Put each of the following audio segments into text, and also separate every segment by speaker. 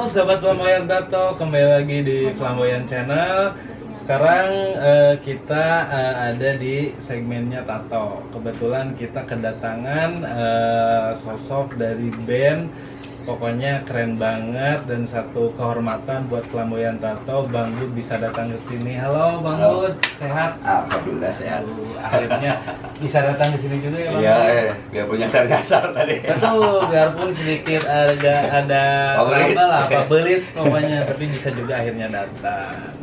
Speaker 1: sahabat Flamboyan Tato, kembali lagi di Flamboyan Channel. Sekarang kita ada di segmennya Tato. Kebetulan kita kedatangan sosok dari band. Pokoknya keren banget dan satu kehormatan buat Flamboyan Tato. Bang Bud bisa datang ke sini. Halo Bang Bud, sehat?
Speaker 2: Alhamdulillah sehat.
Speaker 1: Akhirnya bisa datang ke sini juga ya Bang.
Speaker 2: Iya, biar punya nyasar tadi.
Speaker 1: Betul, biarpun sedikit ada apa lah, apa belit pokoknya, tapi bisa juga akhirnya datang.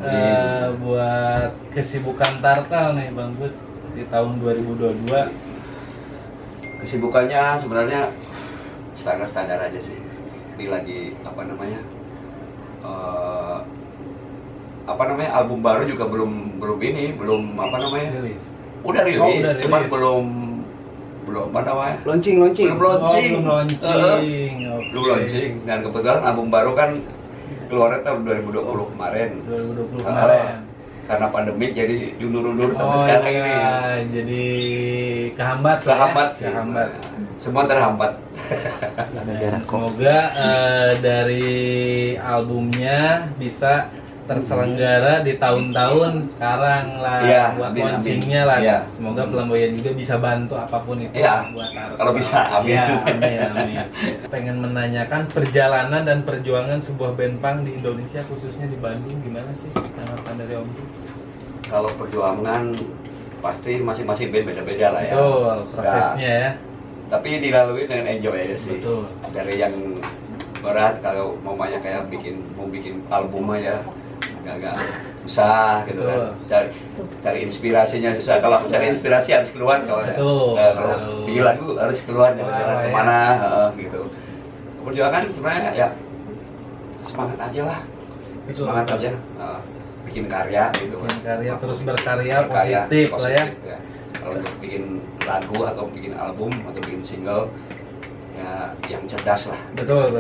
Speaker 1: Buat kesibukan Tartal nih Bang Bud di tahun 2022.
Speaker 2: Kesibukannya sebenarnya standar-standar aja sih. Ini lagi apa namanya album baru juga belum apa namanya
Speaker 1: Rilis.
Speaker 2: udah rilis,
Speaker 1: udah
Speaker 2: cuman
Speaker 1: rilis.
Speaker 2: belum apa namanya
Speaker 3: Launching.
Speaker 2: belum launching.
Speaker 1: Belum launching.
Speaker 2: Belum launching. Dan kebetulan album baru kan keluarnya tahun 2020 kemarin.
Speaker 1: 2020 kemarin.
Speaker 2: Karena pandemi jadi diundur-undur sampai sekarang ini.
Speaker 1: Jadi kehambat lah
Speaker 2: Terhambat
Speaker 1: ya.
Speaker 2: sih.
Speaker 1: Kehambat.
Speaker 2: Semua terhambat.
Speaker 1: Dan semoga dari albumnya bisa terselenggara di tahun-tahun sekarang lah,
Speaker 2: Iya,
Speaker 1: buat
Speaker 2: amin,
Speaker 1: launchingnya
Speaker 2: amin.
Speaker 1: lah.
Speaker 2: Iya.
Speaker 1: Semoga Flamboyan juga bisa bantu apapun itu
Speaker 2: Iya,
Speaker 1: buat Tartal.
Speaker 2: kalau bisa, amin.
Speaker 1: Iya, amin. Pengen menanyakan perjalanan dan perjuangan sebuah band punk di Indonesia, khususnya di Bandung, gimana sih tanggapan dari Om?
Speaker 2: Kalau perjuangan pasti masing-masing band beda-beda lah ya.
Speaker 1: Betul, prosesnya ya.
Speaker 2: Tapi dilalui dengan enjoy aja sih.
Speaker 1: Betul.
Speaker 2: Dari yang berat kalau mau banyak kayak bikin album aja agak susah gitu kan. Cari inspirasinya susah. Kalau aku cari inspirasi harus keluar kalau
Speaker 1: Betul.
Speaker 2: bikin lagu harus keluar jalan-jalan
Speaker 1: ya.
Speaker 2: kemana gitu. Perjuangan sebenarnya ya semangat aja lah.
Speaker 1: Betul.
Speaker 2: Semangat aja. Bikin karya gitu.
Speaker 1: Bikin karya, terus berkarya positif lah ya.
Speaker 2: Kalau untuk bikin lagu atau bikin album atau bikin single ya yang cerdas lah.
Speaker 1: Betul.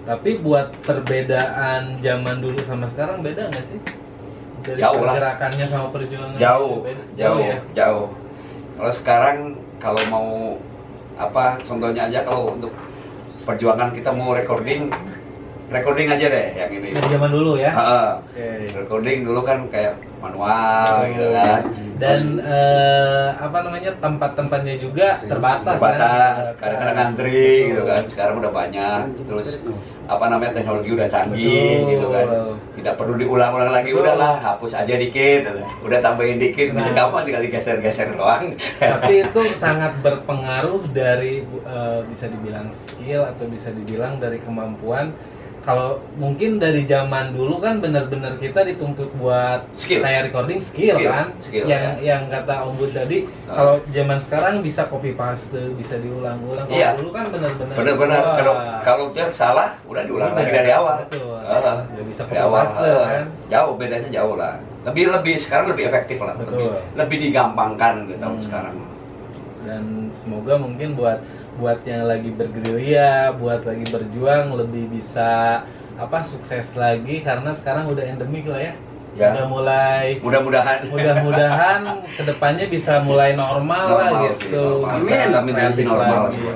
Speaker 1: Tapi buat perbedaan zaman dulu sama sekarang beda nggak sih? Dari
Speaker 2: Jauh lah.
Speaker 1: pergerakannya sama perjuangan.
Speaker 2: Jauh.
Speaker 1: Ya.
Speaker 2: Kalau sekarang kalau mau contohnya aja kalau untuk perjuangan kita mau recording aja deh yang ini.
Speaker 1: Dari zaman dulu ya. Oke.
Speaker 2: Recording dulu kan kayak manual gitu kan.
Speaker 1: Dan tempat-tempatnya juga terbatas.
Speaker 2: Kadang-kadang ngantri gitu kan. Sekarang udah banyak. Terus teknologi udah canggih.
Speaker 1: Betul.
Speaker 2: Gitu kan. Tidak perlu diulang-ulang lagi,
Speaker 1: Betul.
Speaker 2: udahlah hapus aja dikit. Udah tambahin dikit, bisa gampang tinggal digeser-geser doang.
Speaker 1: Tapi itu sangat berpengaruh dari bisa dibilang skill atau bisa dibilang dari kemampuan. Kalau mungkin dari zaman dulu kan benar-benar kita dituntut buat
Speaker 2: Skill.
Speaker 1: kayak recording skill kan.
Speaker 2: Skill,
Speaker 1: yang kata Om Bud tadi, kalau zaman sekarang bisa copy paste, bisa diulang-ulang. Kalau
Speaker 2: Iya.
Speaker 1: dulu kan benar-benar
Speaker 2: Kalau dia salah udah diulang lagi dari awal.
Speaker 1: Betul. Ya bisa
Speaker 2: Dari
Speaker 1: copy
Speaker 2: awal.
Speaker 1: paste kan.
Speaker 2: Jauh, bedanya jauh lah. Sekarang lebih efektif lah.
Speaker 1: Betul.
Speaker 2: Lebih digampangkan gitu sekarang.
Speaker 1: Dan semoga mungkin buat yang lagi bergerilya, buat lagi berjuang lebih bisa sukses lagi karena sekarang udah endemik lah ya.
Speaker 2: Ya.
Speaker 1: Udah mulai
Speaker 2: Mudah-mudahan
Speaker 1: kedepannya bisa mulai normal lah gitu.
Speaker 2: Amin, normal
Speaker 1: lagi.
Speaker 2: semua.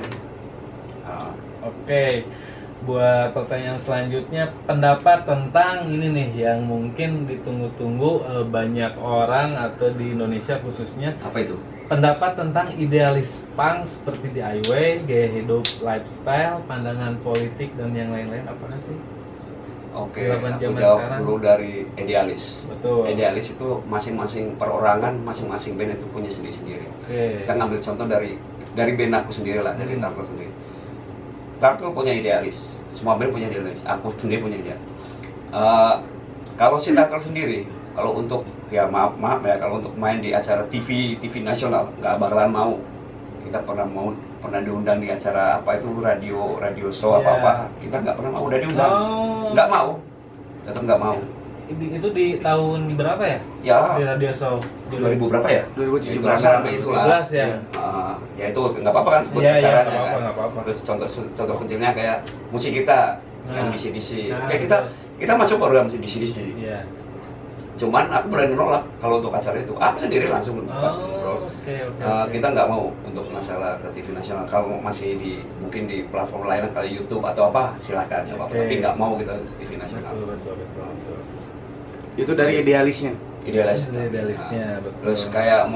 Speaker 1: Oke. Buat pertanyaan selanjutnya, pendapat tentang ini nih yang mungkin ditunggu-tunggu banyak orang atau di Indonesia khususnya.
Speaker 2: Apa itu?
Speaker 1: Pendapat tentang idealis punk seperti DIY, gaya hidup, lifestyle, pandangan politik dan yang lain-lain, apakah sih?
Speaker 2: Oke,
Speaker 1: Zaman
Speaker 2: aku
Speaker 1: sekarang.
Speaker 2: jawab dulu dari idealis.
Speaker 1: Betul.
Speaker 2: Idealis itu masing-masing perorangan, masing-masing band itu punya sendiri-sendiri.
Speaker 1: Oke.
Speaker 2: Kita ngambil contoh dari band aku sendiri lah, dari Tartal sendiri. Tartal punya idealis, semua band punya idealis, aku sendiri punya idealis. Kalau si Tartal sendiri, kalau untuk maaf ya, kalau untuk main di acara TV nasional nggak bakalan mau. Kita pernah diundang di acara radio show apa kita nggak pernah mau, udah diundang nggak mau, tetap nggak mau.
Speaker 1: Itu di tahun berapa ya?
Speaker 2: Ya
Speaker 1: Di radio show
Speaker 2: 2000 berapa ya?
Speaker 3: 2017
Speaker 2: sampai itulah.
Speaker 1: 2017 ya.
Speaker 2: Ya itu nggak apa-apa kan sebut
Speaker 1: Iya,
Speaker 2: acaranya
Speaker 1: nggak
Speaker 2: kan.
Speaker 1: apa-apa.
Speaker 2: Terus contoh kecilnya kayak musik kita yang DC.
Speaker 1: Nah,
Speaker 2: Kayak kita masuk program DC.
Speaker 1: Iya.
Speaker 2: Cuman aku berani nolak kalau untuk acara itu. Aku sendiri langsung pas ngobrol.
Speaker 1: Oke.
Speaker 2: Kita nggak mau untuk masalah ke TV nasional. Kalau masih mungkin di platform lain kayak YouTube atau apa, silakan ya Pak. Tapi nggak mau kita TV nasional.
Speaker 1: Betul.
Speaker 3: Itu dari idealisnya.
Speaker 1: Idealisnya, betul.
Speaker 2: Terus kayak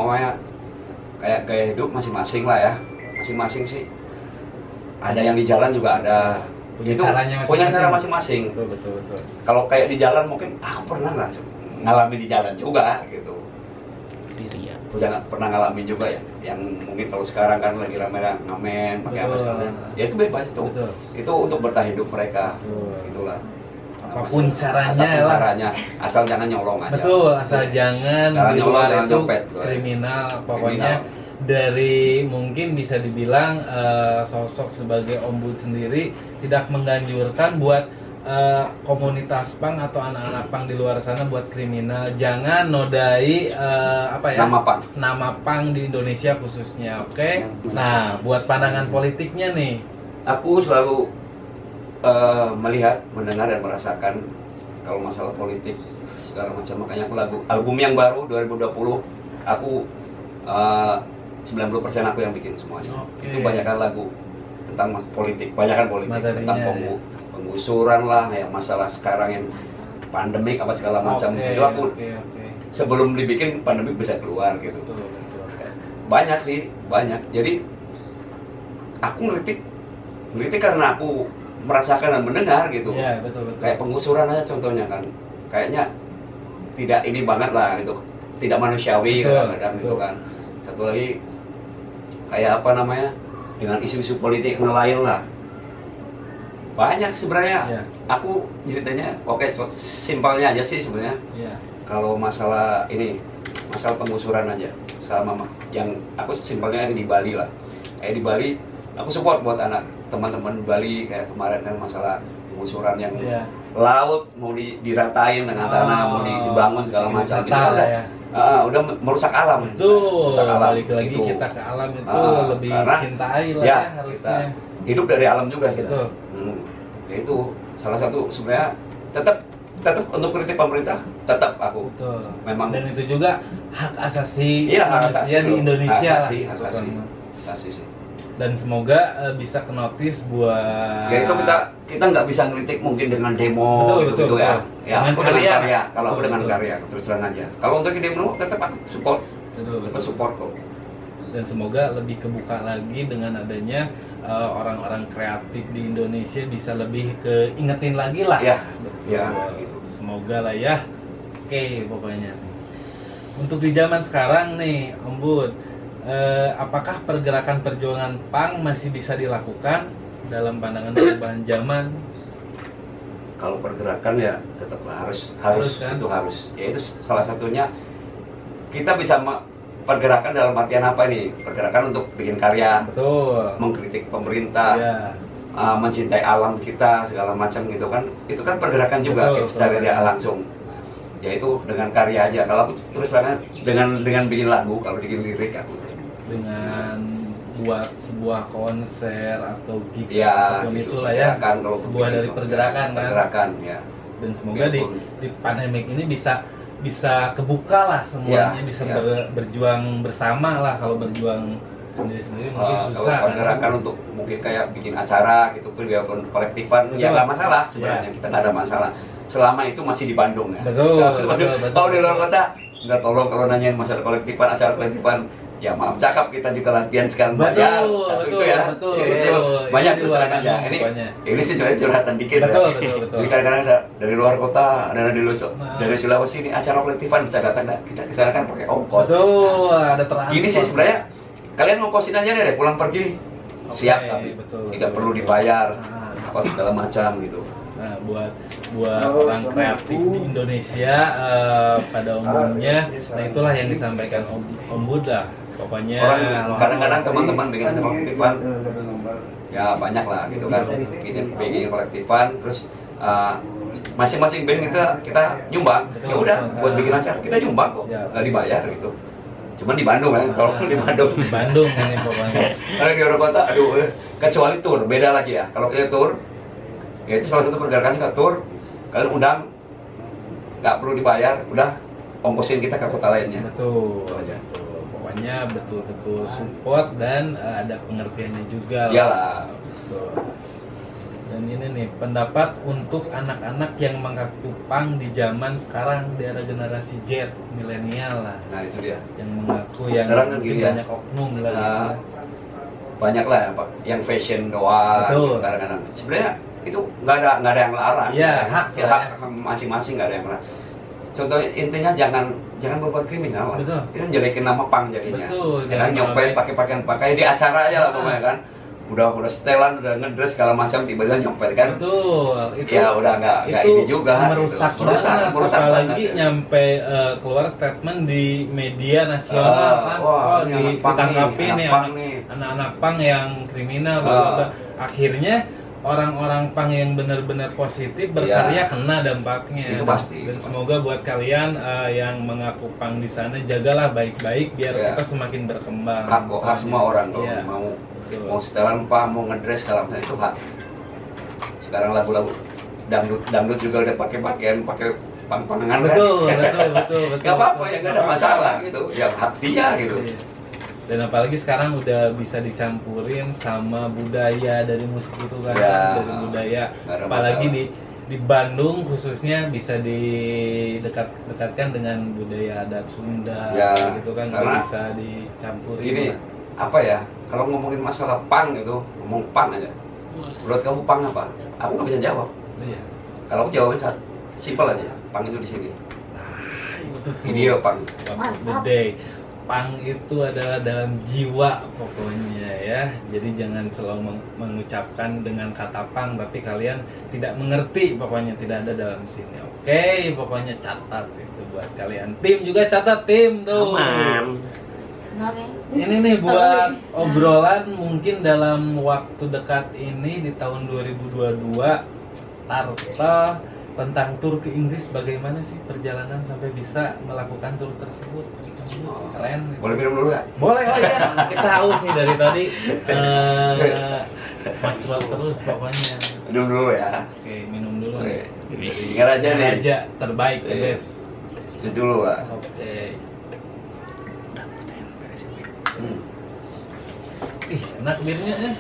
Speaker 2: kayak gaya hidup masing-masing lah ya. Masing-masing sih. Ada yang di jalan juga ada. Punya cara masing-masing.
Speaker 1: Betul.
Speaker 2: Kalau kayak di jalan mungkin aku pernah lah ngalamin di jalan juga gitu.
Speaker 3: Diri ya.
Speaker 2: Jangan pernah ngalamin juga ya. Yang mungkin kalau sekarang kan lagi rame-rame ngamen pakai apa sekalian. Ya itu bebas itu.
Speaker 1: Betul.
Speaker 2: Itu untuk bertahan hidup mereka.
Speaker 1: Betul.
Speaker 2: Itulah.
Speaker 1: Apapun caranya
Speaker 2: Apapun
Speaker 1: lah.
Speaker 2: caranya, asal jangan nyolong aja.
Speaker 1: Betul, asal jangan di
Speaker 2: nyolong,
Speaker 1: luar
Speaker 2: jangan
Speaker 1: itu
Speaker 2: nyopet.
Speaker 1: kriminal. Pokoknya dari mungkin bisa dibilang sosok sebagai ombud sendiri tidak menganjurkan buat komunitas pang atau anak-anak pang di luar sana buat kriminal. Jangan nodai nama pang di Indonesia khususnya, oke? Nah, buat pandangan politiknya nih,
Speaker 2: Aku selalu melihat, mendengar dan merasakan kalau masalah politik segala macam. Makanya aku album yang baru 2020 aku 90% aku yang bikin semuanya.
Speaker 1: Oke.
Speaker 2: Itu banyakkan lagu tentang politik, banyakkan politik
Speaker 1: Materinya,
Speaker 2: tentang penggusuran lah, yang masalah sekarang yang pandemik apa segala macam.
Speaker 1: Oke,
Speaker 2: Itu aku
Speaker 1: oke.
Speaker 2: sebelum dibikin pandemik bisa keluar gitu.
Speaker 1: Betul.
Speaker 2: Banyak sih, banyak. Jadi aku ngeritik karena aku merasakan dan mendengar gitu.
Speaker 1: Iya, betul.
Speaker 2: Kayak penggusuran aja contohnya kan. Kayaknya tidak ini banget lah gitu. Tidak manusiawi
Speaker 1: Betul,
Speaker 2: kadang-kadang gitu kan. Satu lagi kayak apa namanya? Dengan isu-isu politik yang lain lah. Banyak sebenarnya.
Speaker 1: Iya.
Speaker 2: Aku ceritanya simpelnya aja sih sebenarnya.
Speaker 1: Iya.
Speaker 2: Kalau masalah penggusuran aja sama yang aku simpelnya di Bali lah. Kayak di Bali aku support buat teman-teman Bali kayak kemarin kan masalah penggusuran yang
Speaker 1: Iya.
Speaker 2: laut mau diratain dengan tanah, mau dibangun segala macam gitu udah merusak alam.
Speaker 1: Betul.
Speaker 2: Merusak alam.
Speaker 1: Balik lagi
Speaker 2: Gitu.
Speaker 1: kita ke alam itu lebih
Speaker 2: karena,
Speaker 1: cintai lah
Speaker 2: ya,
Speaker 1: harusnya.
Speaker 2: kita hidup dari alam juga kita.
Speaker 1: Betul.
Speaker 2: Ya itu salah satu sebenarnya tetap untuk kritik pemerintah tetap aku.
Speaker 1: Betul.
Speaker 2: Memang.
Speaker 1: Dan itu juga hak asasi
Speaker 2: Iya, hak
Speaker 1: manusia
Speaker 2: asasi
Speaker 1: di
Speaker 2: loh.
Speaker 1: Indonesia.
Speaker 2: Hak asasi sih.
Speaker 1: Dan semoga bisa kenotis buat
Speaker 2: Ya itu kita nggak bisa ngeritik mungkin dengan demo
Speaker 1: Betul.
Speaker 2: ya. Ya
Speaker 1: Dengan
Speaker 2: aku
Speaker 1: karya.
Speaker 2: dengan karya. Kalau aku
Speaker 1: Betul,
Speaker 2: dengan
Speaker 1: betul.
Speaker 2: karya terus terang aja. Kalau untuk demo tetap aku support.
Speaker 1: Betul.
Speaker 2: Support kok.
Speaker 1: Dan semoga lebih kebuka lagi dengan adanya orang-orang kreatif di Indonesia bisa lebih keingetin lagi lah.
Speaker 2: Ya.
Speaker 1: Betul.
Speaker 2: Ya.
Speaker 1: Semoga lah ya. Oke, pokoknya. Untuk di zaman sekarang nih, Om Bud, apakah pergerakan perjuangan pang masih bisa dilakukan dalam pandangan perubahan zaman?
Speaker 2: Kalau pergerakan ya tetap harus
Speaker 1: Kan?
Speaker 2: itu harus. Ya itu salah satunya kita bisa pergerakan dalam artian apa nih? Pergerakan untuk bikin karya,
Speaker 1: Betul.
Speaker 2: mengkritik pemerintah,
Speaker 1: Ya.
Speaker 2: mencintai alam kita segala macam gitu kan. Itu kan pergerakan juga
Speaker 1: Betul,
Speaker 2: secara tidak langsung. Yaitu dengan karya aja. Kalau aku terus terang dengan bikin lagu, kalau bikin lirik aku
Speaker 1: Dengan buat sebuah konser atau gigs
Speaker 2: ya,
Speaker 1: apapun
Speaker 2: gitu.
Speaker 1: itulah ya,
Speaker 2: Kan, kalau
Speaker 1: sebuah
Speaker 2: bikin
Speaker 1: dari
Speaker 2: konser,
Speaker 1: pergerakan kan.
Speaker 2: pergerakan ya.
Speaker 1: Dan semoga
Speaker 2: Biarpun.
Speaker 1: di pandemik ini bisa kebuka lah semuanya,
Speaker 2: Ya,
Speaker 1: bisa
Speaker 2: ya.
Speaker 1: berjuang bersama lah. Kalau berjuang sendiri-sendiri mungkin
Speaker 2: Kalau
Speaker 1: susah kan.
Speaker 2: pergerakan untuk mungkin kayak bikin acara gitu pun biarpun kolektifan ya
Speaker 1: Betul.
Speaker 2: nggak masalah sebenarnya, kita nggak ada masalah selama itu masih di Bandung ya.
Speaker 1: Betul, betul.
Speaker 2: Kalau di luar kota nggak, tolong kalau nanyain masalah kolektifan, acara kolektifan, ya maaf cakap, kita juga latihan sekarang bayar. Satu
Speaker 1: betul,
Speaker 2: itu ya.
Speaker 1: betul,
Speaker 2: Ini
Speaker 1: betul.
Speaker 2: banyak
Speaker 1: Ini di
Speaker 2: terus
Speaker 1: luar
Speaker 2: terang aja.
Speaker 1: Bandung
Speaker 2: Ini
Speaker 1: pokoknya.
Speaker 2: ini sih sebenarnya curhatan dikit
Speaker 1: Betul,
Speaker 2: ya.
Speaker 1: betul.
Speaker 2: Jadi kadang-kadang ada dari luar kota, ada dari
Speaker 1: Nah.
Speaker 2: dari Sulawesi ini acara kolektifan bisa datang, kita kesana kan pakai ongkos.
Speaker 1: Betul, ada transport.
Speaker 2: Gini sih sebenarnya kalian ngongkosin aja deh pulang pergi.
Speaker 1: Oke,
Speaker 2: Siap tapi
Speaker 1: betul,
Speaker 2: tidak
Speaker 1: betul.
Speaker 2: perlu dibayar
Speaker 1: Nah.
Speaker 2: apa segala macam gitu.
Speaker 1: Nah, buat orang kreatif di Indonesia pada umumnya, nah itulah yang disampaikan Om Bud lah. Pokoknya
Speaker 2: Orang kadang-kadang teman-teman bikin acara kolektifan ya banyak lah gitu kan, bikin kolektifan terus masing-masing band kita nyumbang.
Speaker 1: Betul,
Speaker 2: Ya udah
Speaker 1: betul.
Speaker 2: buat bikin acara kita nyumbang kok,
Speaker 1: Siap.
Speaker 2: nggak dibayar gitu. Cuman di Bandung kan, kalau di Bandung.
Speaker 1: Di Bandung ini pokoknya.
Speaker 2: Kalau di luar kota, aduh, kecuali tour, beda lagi ya. Kalau kita tour, ya itu salah satu pergerakannya ke tour. Kalian undang, nggak perlu dibayar, udah ongkosin kita ke kota lainnya.
Speaker 1: Betul.
Speaker 2: Itu aja.
Speaker 1: Betul. Pokoknya betul-betul support dan ada pengertiannya juga.
Speaker 2: Iyalah.
Speaker 1: Betul. Dan ini nih pendapat untuk anak-anak yang mengaku punk di zaman sekarang di era generasi Z, milenial lah,
Speaker 2: Nah itu dia.
Speaker 1: yang mengaku yang
Speaker 2: Sekarang kan
Speaker 1: mungkin
Speaker 2: gini ya.
Speaker 1: banyak oknum lah.
Speaker 2: Nah,
Speaker 1: gitu.
Speaker 2: banyak lah Pak, yang fashion doang.
Speaker 1: Betul.
Speaker 2: Kadang-kadang. Sebenarnya itu nggak ada yang larang.
Speaker 1: Iya, hak
Speaker 2: Ya, hak masing-masing nggak ada yang larang. Contoh intinya jangan berbuat kriminal lah.
Speaker 1: Betul.
Speaker 2: Itu jelekin nama pang jadinya.
Speaker 1: Betul,
Speaker 2: Jangan
Speaker 1: jangan
Speaker 2: nyopet
Speaker 1: nama-
Speaker 2: pakai pakaian di acara aja lah pokoknya kan. Udah setelan, udah ngedress segala macam tiba-tiba nyopet kan.
Speaker 1: Betul. Itu
Speaker 2: Ya udah nggak
Speaker 1: itu
Speaker 2: ini juga.
Speaker 1: merusak
Speaker 2: gitu.
Speaker 1: banget,
Speaker 2: merusak
Speaker 1: apalagi
Speaker 2: banget, ya.
Speaker 1: nyampe keluar statement di media nasional kan,
Speaker 2: wah,
Speaker 1: oh
Speaker 2: ini anak pang
Speaker 1: ditangkapi
Speaker 2: nih,
Speaker 1: nih
Speaker 2: anak pang nih.
Speaker 1: anak-anak pang yang kriminal, bla, bla, bla. Akhirnya orang-orang pang yang benar-benar positif berkarya kena dampaknya.
Speaker 2: Itu pasti,
Speaker 1: Dan
Speaker 2: itu
Speaker 1: semoga buat kalian yang mengaku pang di sana, jagalah baik-baik biar
Speaker 2: Ya.
Speaker 1: kita semakin berkembang.
Speaker 2: Hak kok, hak semua orang kalau
Speaker 1: Iya.
Speaker 2: mau
Speaker 1: Betul.
Speaker 2: setelan apa, mau ngedress segala macam itu hak. Sekarang lagu-lagu dangdut juga udah pakai pang-pangan kan.
Speaker 1: Betul.
Speaker 2: Gak apa-apa ya, gak ada
Speaker 1: Nggak
Speaker 2: masalah
Speaker 1: apa-apa.
Speaker 2: gitu. Ya hak dia gitu.
Speaker 1: Iya. Dan apalagi sekarang udah bisa dicampurin sama budaya dari musik itu kan,
Speaker 2: Ya,
Speaker 1: dari budaya.
Speaker 2: nggak ada
Speaker 1: Apalagi
Speaker 2: masalah.
Speaker 1: di Bandung khususnya bisa dekatkan dengan budaya adat Sunda,
Speaker 2: Ya,
Speaker 1: gitu kan,
Speaker 2: karena
Speaker 1: nggak bisa dicampurin.
Speaker 2: Gini, apa ya? Kalau ngomongin masalah pang gitu, ngomong pang aja. Menurut kamu pang apa? Aku nggak bisa jawab.
Speaker 1: Iya.
Speaker 2: Kalau aku jawabin simpel aja. Pang itu di sini.
Speaker 1: Itu tuh.
Speaker 2: Video pang.
Speaker 1: What's the day. Pang itu adalah dalam jiwa pokoknya ya. Jadi jangan selalu mengucapkan dengan kata pang, tapi kalian tidak mengerti, pokoknya tidak ada dalam sini. Oke, pokoknya catat itu buat kalian. Tim juga catat, tim tuh. Ini nih buat obrolan mungkin dalam waktu dekat ini di tahun 2022, Turtle tentang tur ke Inggris, bagaimana sih perjalanan sampai bisa melakukan tur tersebut. Keren.
Speaker 2: Boleh minum dulu ya?
Speaker 1: Boleh, oh iya. Kita haus nih dari tadi. Macrot terus pokoknya.
Speaker 2: Minum dulu ya.
Speaker 1: Oke, minum dulu
Speaker 2: Oke.
Speaker 1: nih.
Speaker 2: Ingat aja nih.
Speaker 1: Raja terbaik, the
Speaker 2: Iya.
Speaker 1: best.
Speaker 2: Terus dulu lah.
Speaker 1: Oke.
Speaker 2: Hmm.
Speaker 1: Ih, enak birnya ya.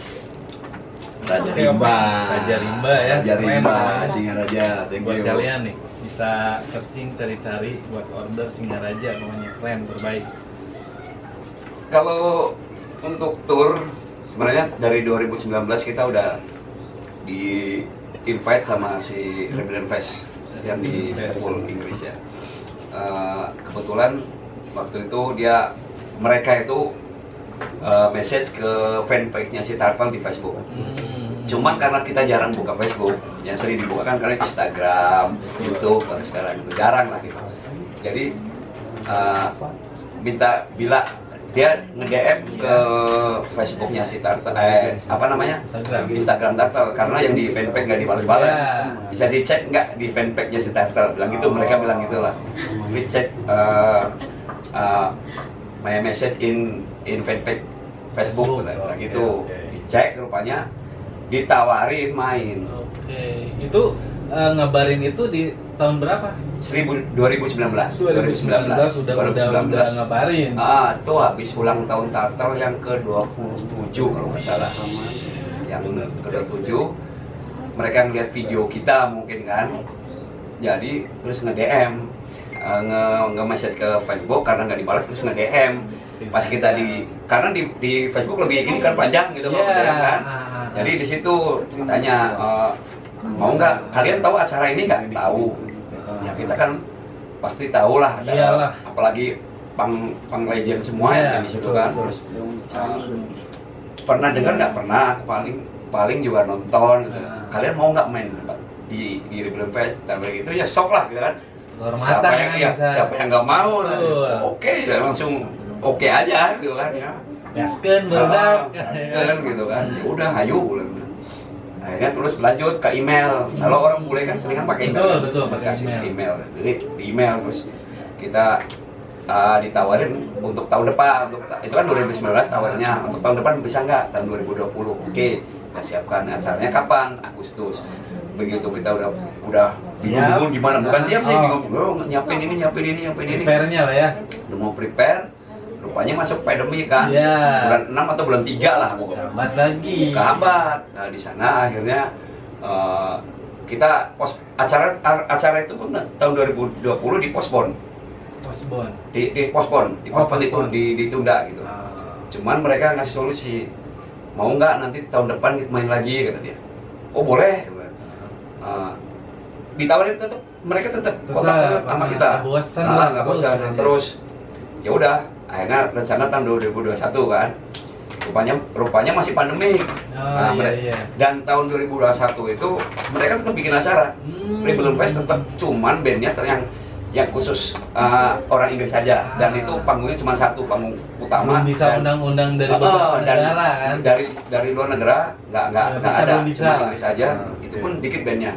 Speaker 3: Raja
Speaker 1: Oke,
Speaker 3: Rimba.
Speaker 1: Raja Rimba ya.
Speaker 3: Raja
Speaker 1: Keren,
Speaker 3: Rimba,
Speaker 1: keren.
Speaker 3: Singaraja. Thank
Speaker 1: Buat
Speaker 3: you.
Speaker 1: kalian nih bisa searching, cari-cari buat order Singaraja, pokoknya keren, terbaik.
Speaker 2: Kalau untuk tour sebenarnya dari 2019 kita udah di invite sama si Rebellion Fest yang di
Speaker 1: Fest.
Speaker 2: Liverpool Inggris ya. Kebetulan waktu itu mereka itu message ke fanpage-nya si Turtle di Facebook. Cuman karena kita jarang buka Facebook, yang sering dibuka kan karena Instagram, YouTube kalau sekarang itu jarang lah gitu. Jadi bila dia nge-DM ke Facebooknya si Turtle, Instagram Turtle, karena yang di fanpage nggak dibalas-balas.
Speaker 1: Ya.
Speaker 2: Bisa dicek nggak di fanpage-nya si Turtle, bilang gitu, mereka bilang gitulah. Please check my message in fanpage Facebook, bilang gitu.
Speaker 1: Oke.
Speaker 2: Dicek rupanya ditawarin main.
Speaker 1: Oke, itu ngabarin itu di tahun berapa?
Speaker 2: 2019
Speaker 1: udah ngabarin.
Speaker 2: Itu habis ulang tahun Turtle yang ke-27 kalau nggak salah. Yang ke-27 mereka ngeliat video kita mungkin kan. Jadi terus nge-DM nge-message ke Facebook karena nggak dibalas, terus nge-DM. Pas kita karena di Facebook lebih ini kan panjang gitu kalau
Speaker 1: Yeah.
Speaker 2: kan. Jadi di situ tanya mau nggak, kalian tahu acara ini nggak? Tahu. Ya kita kan pasti tahu lah acara,
Speaker 1: Iyalah.
Speaker 2: apalagi pang legend semua
Speaker 1: Yeah,
Speaker 2: ya di situ
Speaker 1: betul,
Speaker 2: kan.
Speaker 1: betul.
Speaker 2: Terus pernah dengar nggak? Pernah. Aku paling juga nonton gitu. Kalian mau nggak main di Rebellion Fest? Dan begitu ya sok lah gitu kan.
Speaker 1: Kehormatan
Speaker 2: Siapa yang nggak mau?
Speaker 1: Betul.
Speaker 2: Oke, ya langsung oke aja gitu kan ya.
Speaker 1: Gaskeun barudak.
Speaker 2: Gaskeun gitu kan. Ya udah hayu bilang. Akhirnya terus lanjut ke email. Kalau orang bule kan sering kan pakai email.
Speaker 1: Betul, pakai
Speaker 2: Kasih
Speaker 1: email.
Speaker 2: email. Jadi di email terus kita ditawarin untuk tahun depan, itu kan 2019 tawarnya, untuk tahun depan bisa nggak? Tahun 2020. Oke, kita siapkan acaranya kapan? Agustus. begitu kita udah bingung gimana, bukan siap sih, bingung, nyiapin ini.
Speaker 1: Prepare-nya lah ya.
Speaker 2: Udah mau prepare, rupanya masuk pandemi kan,
Speaker 1: Iya.
Speaker 2: bulan 6 atau bulan 3 lah pokoknya.
Speaker 1: Selamat lagi.
Speaker 2: Kehambat. Nah di sana akhirnya kita acara itu pun tahun 2020 dipospon,
Speaker 1: Postpone.
Speaker 2: dipospon itu
Speaker 1: postpone.
Speaker 2: ditunda gitu. Cuman mereka ngasih solusi, mau nggak nanti tahun depan kita main lagi, kata dia. Oh boleh. Ditawarin mereka tetap kontak sama kita.
Speaker 1: Nggak bosan lah,
Speaker 2: Nggak bosan.
Speaker 1: terus aja.
Speaker 2: Terus ya udah, akhirnya rencana tahun 2021 kan. Rupanya masih pandemi.
Speaker 1: Iya.
Speaker 2: Dan tahun 2021 itu mereka tetap bikin acara. Rebellion Fest tetap, cuman bandnya yang khusus orang Inggris saja, dan itu panggungnya cuma satu, panggung utama.
Speaker 1: Belum bisa undang-undang dari beberapa
Speaker 2: dan
Speaker 1: negara kan.
Speaker 2: dari luar negara nggak
Speaker 1: Bisa,
Speaker 2: ada,
Speaker 1: belum bisa.
Speaker 2: cuma Inggris saja. Itu
Speaker 1: Oke.
Speaker 2: pun dikit bandnya.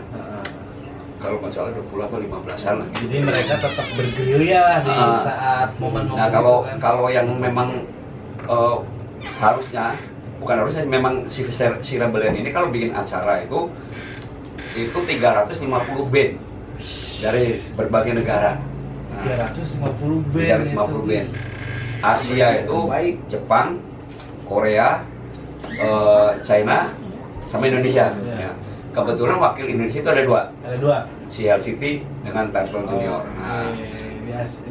Speaker 2: Kalau nggak salah 20 atau 15-an lah.
Speaker 1: Jadi mereka tetap bergerilya lah di saat momen-momen
Speaker 2: Nah
Speaker 1: itu
Speaker 2: kalau
Speaker 1: kan.
Speaker 2: kalau yang memang harusnya memang si Rebellion ini kalau bikin acara itu 350 band dari berbagai negara.
Speaker 1: 350 band
Speaker 2: 350
Speaker 1: itu.
Speaker 2: band. Asia itu Jepang, Korea, China, sama Indonesia.
Speaker 1: Ya.
Speaker 2: Ya. Kebetulan wakil Indonesia itu ada 2,
Speaker 1: Ada 2.
Speaker 2: si City dengan Turtle Junior. Nah,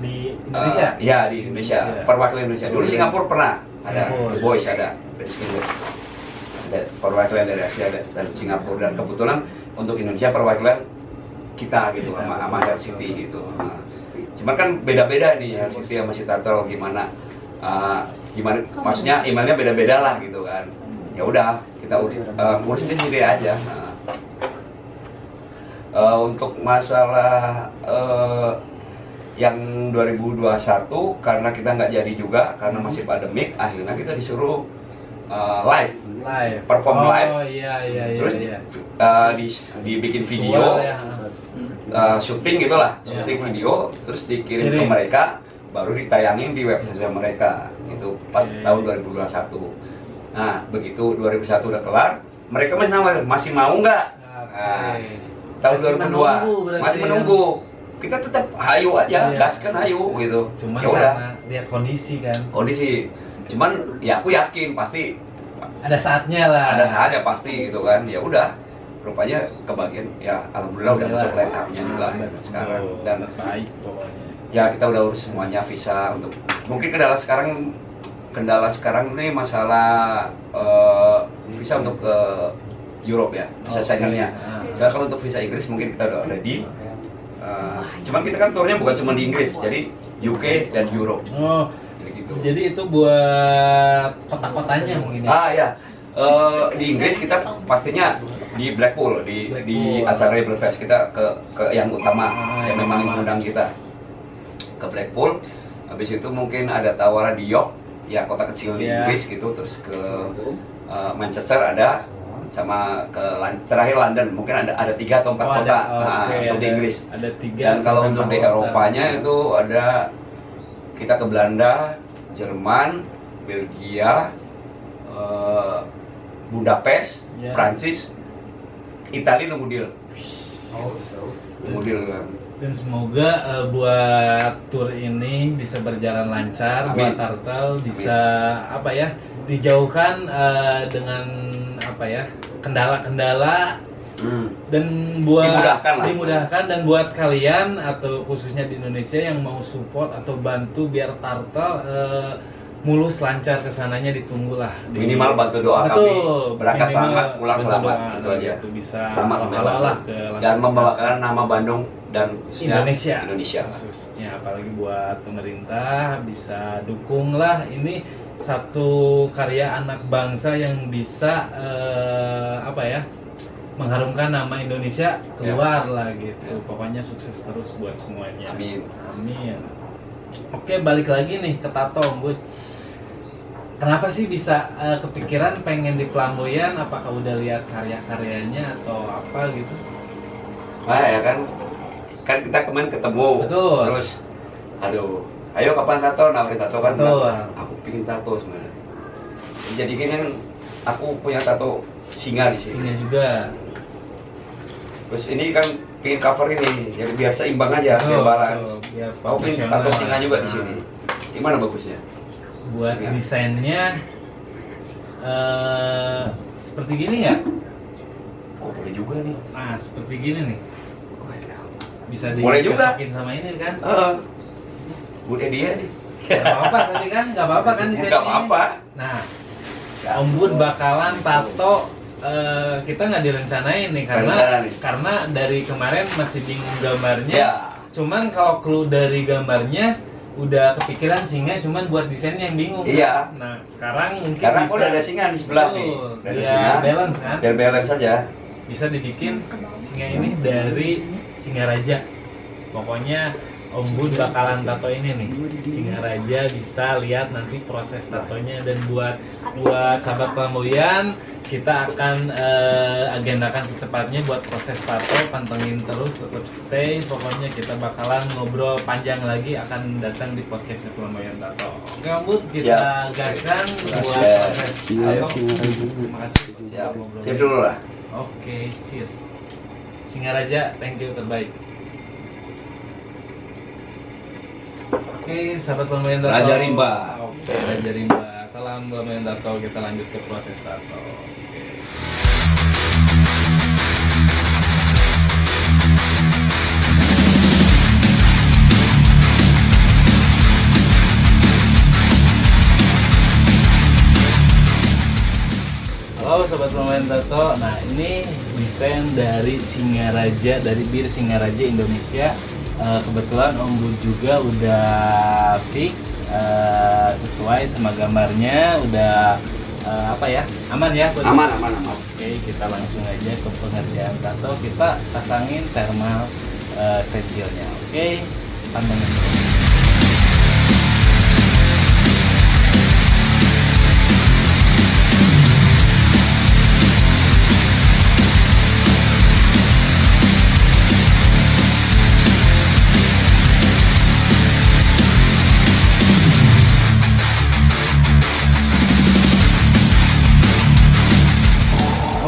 Speaker 1: Di Indonesia.
Speaker 2: Ya di Indonesia, perwakilan Indonesia. Dulu Singapura pernah ada,
Speaker 1: Singapura.
Speaker 2: The Boys ada perwakilan dari Asia dan Singapura, dan kebetulan untuk Indonesia perwakilan kita gitu sama Hell City gitu. Nah, cuman kan beda-beda nih Hell City sama si Turtle gimana maksudnya emailnya beda-beda lah gitu kan. Ya udah kita urusin sendiri aja. Untuk masalah yang 2021 karena kita nggak jadi juga karena masih pandemik, akhirnya kita disuruh live perform live.
Speaker 1: Oh iya.
Speaker 2: Terus
Speaker 1: iya.
Speaker 2: dibikin video,
Speaker 1: Visual ya.
Speaker 2: syuting gitulah,
Speaker 1: Ya.
Speaker 2: syuting video, terus dikirim ke
Speaker 1: Kirim.
Speaker 2: mereka, baru ditayangin di website mereka. Itu pas
Speaker 1: Oke.
Speaker 2: tahun 2021. Nah begitu 2021 udah kelar, mereka masih nawarin, masih mau nggak? Nah, tahun
Speaker 1: Masih
Speaker 2: 2002
Speaker 1: menunggu berarti
Speaker 2: masih
Speaker 1: ya.
Speaker 2: menunggu. Kita tetap hayu aja,
Speaker 1: Iya.
Speaker 2: gaskan hayu gitu.
Speaker 1: Cuman
Speaker 2: Ya udah,
Speaker 1: karena lihat kondisi kan.
Speaker 2: kondisi. Cuman ya aku yakin pasti
Speaker 1: Ada saatnya lah.
Speaker 2: ada saatnya pasti gitu kan. Ya udah, rupanya kebagian ya alhamdulillah udah masuk line up-nya juga sekarang, dan
Speaker 1: baik pokoknya.
Speaker 2: ya kita udah urus semuanya visa untuk mungkin kendala sekarang ini masalah visa untuk ke Europe ya, visa
Speaker 1: Oke.
Speaker 2: Schengen-nya. Soalnya kalau untuk visa Inggris mungkin kita udah ready. Cuman kita kan turnya bukan cuma di Inggris, jadi UK dan Europe.
Speaker 1: Oh,
Speaker 2: Jadi gitu.
Speaker 1: jadi itu buat kota-kotanya mungkin ya.
Speaker 2: Ya, di Inggris kita pastinya di Blackpool, di
Speaker 1: Blackpool.
Speaker 2: acara Rebel Fest kita ke yang utama, yang memang
Speaker 1: utama.
Speaker 2: mengundang kita ke Blackpool. Habis itu mungkin ada tawaran di York, ya kota kecil di
Speaker 1: Iya.
Speaker 2: Inggris gitu, terus ke Manchester ada, sama ke terakhir London. Mungkin ada 3 atau 4
Speaker 1: Oh,
Speaker 2: kota
Speaker 1: oke,
Speaker 2: untuk di Inggris.
Speaker 1: Ada 3.
Speaker 2: Dan kalau untuk di Eropanya itu ada, kita ke Belanda, Jerman, Belgia, Budapest,
Speaker 1: Ya.
Speaker 2: Prancis, Italia nunggu deal. Nunggu deal kan.
Speaker 1: Dan semoga buat tour ini bisa berjalan lancar.
Speaker 2: Amin.
Speaker 1: Buat Turtle bisa apa ya, dijauhkan dengan apa ya, kendala-kendala, dan buat
Speaker 2: Dimudahkan lah.
Speaker 1: dan buat kalian atau khususnya di Indonesia yang mau support atau bantu biar Turtle mulus lancar kesananya, ditunggulah
Speaker 2: Minimal bantu doa kami, berangkat selamat, pulang selamat, itu aja.
Speaker 1: Itu bisa
Speaker 2: Selamat sampai
Speaker 1: halal lah
Speaker 2: Bandung.
Speaker 1: ke
Speaker 2: Dan membawakan nama Bandung dan khususnya
Speaker 1: Indonesia khususnya, apalagi buat pemerintah bisa dukung lah, ini satu karya anak bangsa yang bisa apa ya, mengharumkan nama Indonesia keluar lah gitu. Pokoknya sukses terus buat semuanya.
Speaker 2: Amin.
Speaker 1: Amin. Oke, balik lagi nih ke Tato, Bud. Kenapa sih bisa kepikiran pengen di Flamboyan? Apakah udah lihat karya-karyanya atau apa gitu?
Speaker 2: Nah ya kan kita kemarin ketemu.
Speaker 1: Betul.
Speaker 2: Terus aduh, ayo kapan tato, nawarin tato kan.
Speaker 1: Betul.
Speaker 2: Aku pingin tato sebenarnya. Jadi gini kan, aku punya tato singa di sini.
Speaker 1: Singa juga.
Speaker 2: Terus ini kan pingin cover ini, jadi biar seimbang aja, biar balance.
Speaker 1: Biar
Speaker 2: Mau pingin
Speaker 1: profesional.
Speaker 2: tato singa juga di
Speaker 1: Nah,
Speaker 2: sini. Gimana bagusnya?
Speaker 1: Buat
Speaker 2: Singa.
Speaker 1: desainnya seperti gini ya?
Speaker 2: Oh, boleh juga nih.
Speaker 1: Nah, seperti gini nih. Bisa
Speaker 2: Boleh juga.
Speaker 1: dicocokin sama ini kan?
Speaker 2: Bude dia nih.
Speaker 1: Gak apa-apa tadi kan? Gak apa-apa kan desainnya?
Speaker 2: Nggak apa-apa.
Speaker 1: Nah, Om Bud bakalan tato kita nggak direncanain nih
Speaker 2: Nggak rencana nih.
Speaker 1: karena dari kemarin masih bingung gambarnya.
Speaker 2: Ya.
Speaker 1: Cuman kalau clue dari gambarnya udah kepikiran singa, cuman buat desainnya yang bingung.
Speaker 2: Iya.
Speaker 1: Nah, sekarang mungkin
Speaker 2: Karena
Speaker 1: bisa,
Speaker 2: aku udah ada singa di sebelah nih.
Speaker 1: Betul.
Speaker 2: Udah ada
Speaker 1: Biar
Speaker 2: singa.
Speaker 1: balance kan?
Speaker 2: Biar balance saja.
Speaker 1: Bisa dibikin singa ini dari singa raja. Pokoknya Om Bud bakalan tato ini nih, singa raja. Bisa lihat nanti proses tatonya. Dan buat sahabat flamboyan, kita akan agendakan secepatnya buat proses tato. Pantengin terus, tetap stay. Pokoknya kita bakalan ngobrol panjang lagi, akan datang di podcast Flamboyan Tato. Oke Om Bud, kita
Speaker 2: Siap.
Speaker 1: gaskan buat
Speaker 2: Siap.
Speaker 1: proses tato. Terima kasih.
Speaker 2: Siap.
Speaker 1: Ngobrol.
Speaker 2: Siap dulu lah.
Speaker 1: Oke, cheers. Singa Raja, thank you, terbaik. Oke, sahabat pemain tato.
Speaker 3: Raja Rimba.
Speaker 1: Oke, Raja Rimba. Salam pemain tato, kita lanjut ke proses tato. Oke. Halo sobat pemain tato. Nah, ini desain dari Singaraja, dari bir Singaraja Indonesia. Kebetulan Om Bud juga udah fix sesuai sama gambarnya, udah apa ya? Aman ya? Bud?
Speaker 2: Aman.
Speaker 1: Oke, kita langsung aja ke pengerjaan tato. Kita pasangin thermal stencilnya. Oke, pantengin.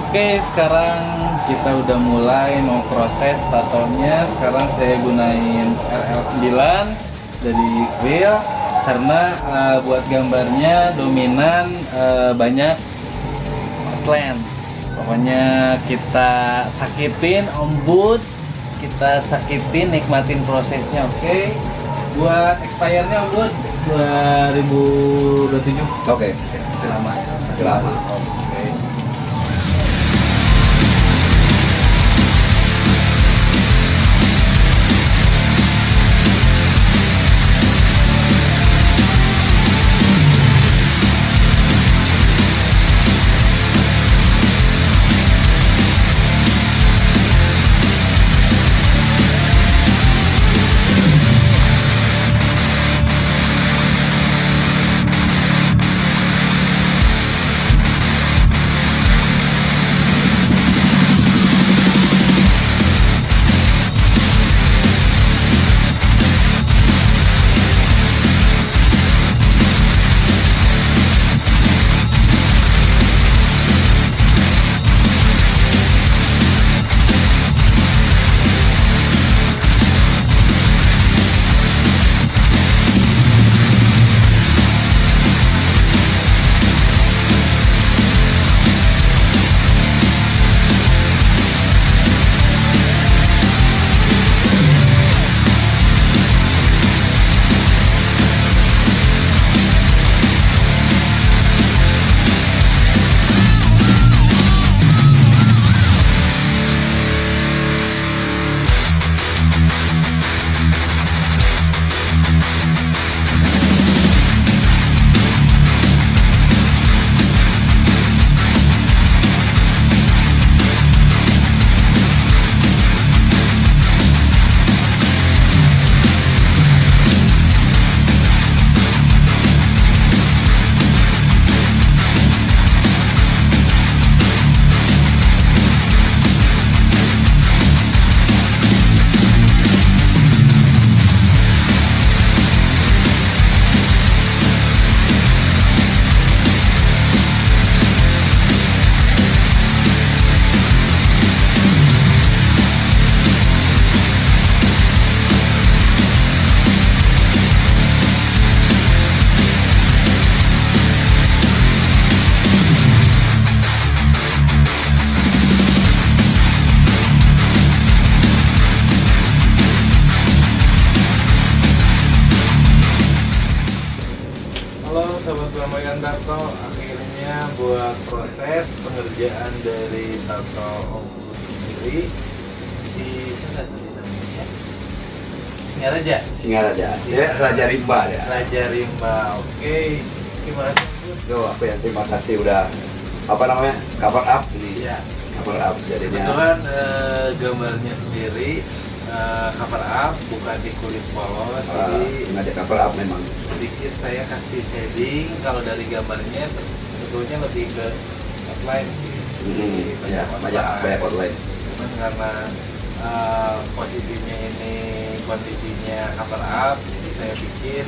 Speaker 1: Oke, sekarang kita udah mulai mau proses tatonya. Sekarang saya gunain RL9 dari Quill karena buat gambarnya dominan banyak outline. Pokoknya kita sakitin Om Bud, kita sakitin, nikmatin prosesnya. Oke. Buat expire-nya Om Bud 2027.
Speaker 2: Oke.
Speaker 1: Lama.
Speaker 2: Lama.
Speaker 1: Oke. kerjaan dari Tato Om Bud sendiri si siapa tadi namanya? Singaraja.
Speaker 2: Singaraja. Ya, Raja Rimba ya.
Speaker 1: Raja Rimba. Oke. Terima kasih Om Bud.
Speaker 2: Yo, aku yang terima kasih udah apa namanya cover up ini.
Speaker 1: Iya.
Speaker 2: Cover up jadinya.
Speaker 1: Kebetulan gambarnya sendiri cover up bukan di kulit polos, jadi
Speaker 2: Sengaja cover up memang.
Speaker 1: sedikit saya kasih shading. Kalau dari gambarnya sebetulnya lebih ke outline sih.
Speaker 2: Ya, banyak outline.
Speaker 1: Cuman karena posisinya ini kondisinya cover up, jadi saya bikin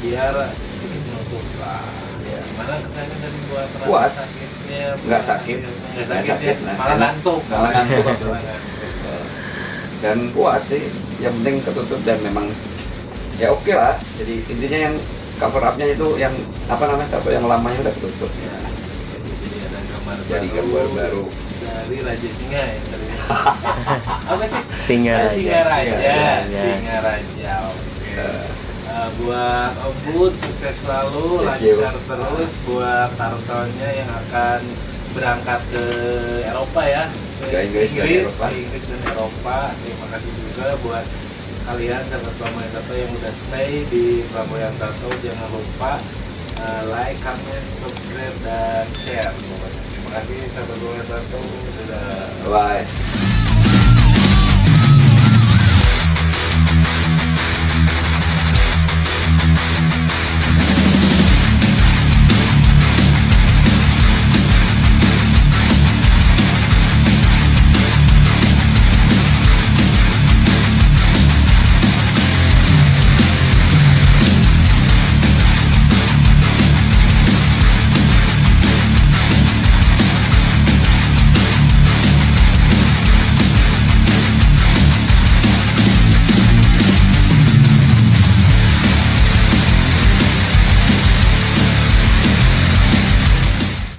Speaker 1: biar sedikit menutup lah.
Speaker 2: Ya.
Speaker 1: Gimana kesannya dari buat
Speaker 2: Puas.
Speaker 1: sakitnya?
Speaker 2: Nggak sakit.
Speaker 1: Nggak
Speaker 2: Nggak
Speaker 1: sakit ya,
Speaker 2: sakit, nah.
Speaker 1: malah ngantuk.
Speaker 2: Malah ngantuk.
Speaker 1: Malah ngantuk.
Speaker 2: Dan puas sih, yang penting ketutup dan memang ya oke lah. Jadi intinya yang cover up-nya itu yang apa namanya tato yang lamanya udah ketutup.
Speaker 1: Ya, jadi ada gambar
Speaker 2: Jadi gambar baru.
Speaker 1: dari Raja Singa ya tadi. Apa sih?
Speaker 4: Singaraja.
Speaker 1: Singaraja.
Speaker 4: Singaraja.
Speaker 1: Singaraja. Oke.
Speaker 2: Eh,
Speaker 1: Buat Om Bud sukses selalu,
Speaker 2: Thank you.
Speaker 1: lancar terus buat Tartonya yang akan berangkat ke Eropa ya.
Speaker 2: Ke Inggris dan Eropa.
Speaker 1: Ke Inggris dan Eropa. Terima kasih juga buat kalian sahabat Flamboyan Tato yang udah stay di Flamboyan Tato. Jangan lupa like, comment, subscribe dan share. Terima kasih sahabat Flamboyan Tato. Dadah.
Speaker 2: Bye.